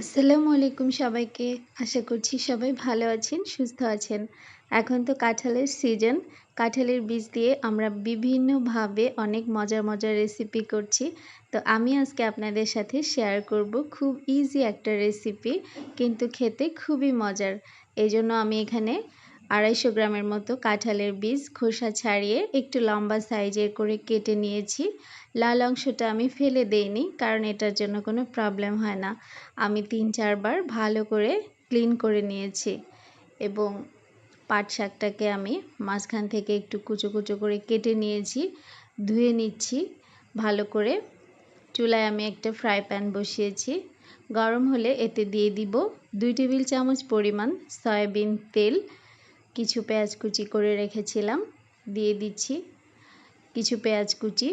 আসসালামু আলাইকুম সবাইকে। আশা করছি সবাই ভালো আছেন, সুস্থ আছেন। এখন তো কাঁঠালের সিজন। কাঁঠালের বীজ দিয়ে আমরা বিভিন্নভাবে অনেক মজার, মজার রেসিপি করছি। তো আমি আজকে আপনাদের সাথে শেয়ার করব খুব ইজি একটা রেসিপি, কিন্তু খেতে খুবই মজার। এজন্য আমি এখানে 250 গ্রামের মতো কাঁঠালের বীজ খোসা ছাড়িয়ে একটু লম্বা সাইজের করে কেটে নিয়েছি। লাল অংশটা আমি ফেলে দেইনি, কারণ এটার জন্য কোনো প্রবলেম হয় না। আমি ৩-৪ বার ভালো করে ক্লিন করে নিয়েছি এবং পাট শাকটাকে আমি মাঝখান থেকে একটু কুচো কুচো করে কেটে নিয়েছি, ধুয়ে নিচ্ছি ভালো করে। চুলায় আমি একটা ফ্রাই প্যান বসিয়েছি। গরম হলে এতে দিয়ে দিব 2 টেবিল চামচ পরিমাণ সয়াবিন তেল। কিছু পেঁয়াজ কুচি করে রেখেছিলাম, দিয়ে দিচ্ছি। কিছু পেঁয়াজ কুচি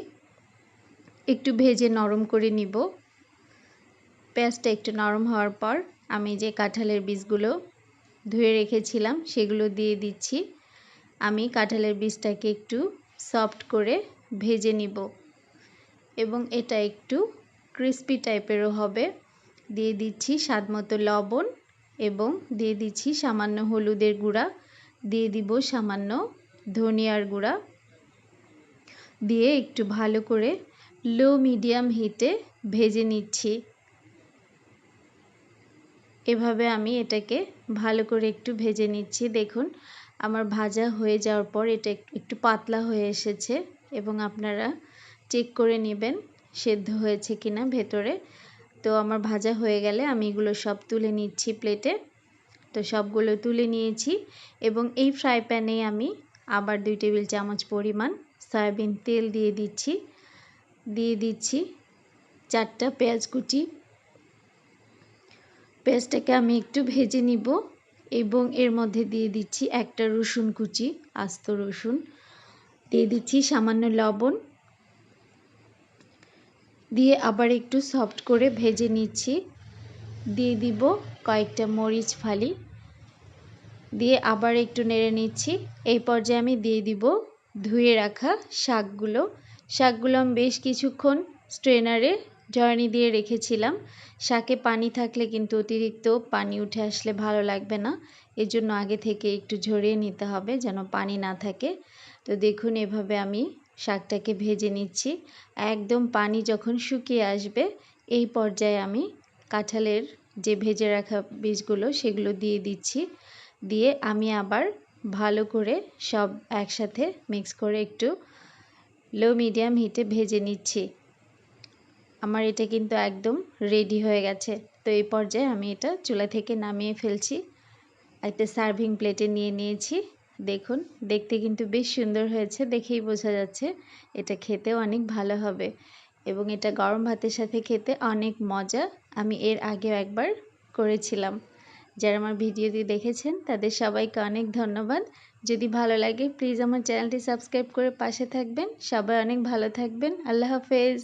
একটু ভেজে নরম করে নিব। পেঁয়াজটা একটু নরম হওয়ার পর আমি যে কাঁঠালের বীজগুলো ধুয়ে রেখেছিলাম সেগুলো দিয়ে দিচ্ছি। আমি কাঁঠালের বীজটাকে একটু সফট করে ভেজে নিব এবং এটা একটু ক্রিস্পি টাইপেরও হবে। দিয়ে দিচ্ছি স্বাদমতো লবণ এবং দিয়ে দিচ্ছি সামান্য হলুদের গুঁড়া, দিয়ে দিব সামান্য ধনিয়ার গুঁড়া, দিয়ে একটু ভালো করে লো মিডিয়াম হিটে ভেজে নিচ্ছি। এভাবে আমি এটাকে ভালো করে একটু ভেজে নিচ্ছি। দেখুন আমার ভাজা হয়ে যাওয়ার পর এটা একটু পাতলা হয়ে এসেছে এবং আপনারা চেক করে নেবেন সেদ্ধ হয়েছে কিনা ভেতরে। তো আমার ভাজা হয়ে গেলে আমি এগুলো সব তুলে নিচ্ছি প্লেটে। তো সবগুলো তুলে নিয়েছি এবং এই ফ্রাই প্যানে আমি আবার 2 টেবিল চামচ পরিমাণ সয়াবিন তেল দিয়ে দিচ্ছি। দিয়ে দিচ্ছি 4টা পেঁয়াজ কুচি। পেঁয়াজটাকে আমি একটু ভেজে নিব এবং এর মধ্যে দিয়ে দিচ্ছি একটা রসুন কুচি, আস্ত রসুন। দিয়ে দিচ্ছি সামান্য লবণ, দিয়ে আবার একটু সফট করে ভেজে নিচ্ছি। দিয়ে দিব কয়েকটা মরিচ ফালি, দিয়ে আবার একটু নেড়ে নিচ্ছি। এই পর্যায়ে আমি দিয়ে দিব ধুয়ে রাখা শাকগুলো। শাকগুলো আমি বেশ কিছুক্ষণ স্ট্রেনারে ঝরনি দিয়ে রেখেছিলাম। শাকে পানি থাকলে কিন্তু অতিরিক্ত পানি উঠে আসলে ভালো লাগবে না, এজন্য আগে থেকে একটু ঝরিয়ে নিতে হবে যেন পানি না থাকে। তো দেখুন এভাবে আমি শাকটাকে ভেজে নিচ্ছি। একদম পানি যখন শুকিয়ে আসবে এই পর্যায়ে আমি কাঁঠালের যে ভেজে রাখা বীজগুলো সেগুলো দিয়ে দিচ্ছি। দিয়ে আমি আবার ভালো করে সব একসাথে মিক্স করে একটু লো মিডিয়াম হিটে ভেজে নিচ্ছি। আমার এটা কিন্তু একদম রেডি হয়ে গেছে। তো এই পর্যায়ে আমি এটা চুলা থেকে নামিয়ে ফেলছি। একটা সার্ভিং প্লেটে নিয়ে নিয়েছি। দেখুন দেখতে কিন্তু বেশ সুন্দর হয়েছে, দেখেই বোঝা যাচ্ছে এটা খেতেও অনেক ভালো হবে এবং এটা গরম ভাতের সাথে খেতে অনেক মজা। আমি এর আগেও একবার করেছিলাম। যারা আমার ভিডিওটি দেখেছেন তাদের সবাইকে অনেক ধন্যবাদ। যদি ভালো লাগে প্লিজ আমার চ্যানেলটি সাবস্ক্রাইব করে পাশে থাকবেন। সবাই অনেক ভালো থাকবেন। আল্লাহ হাফেজ।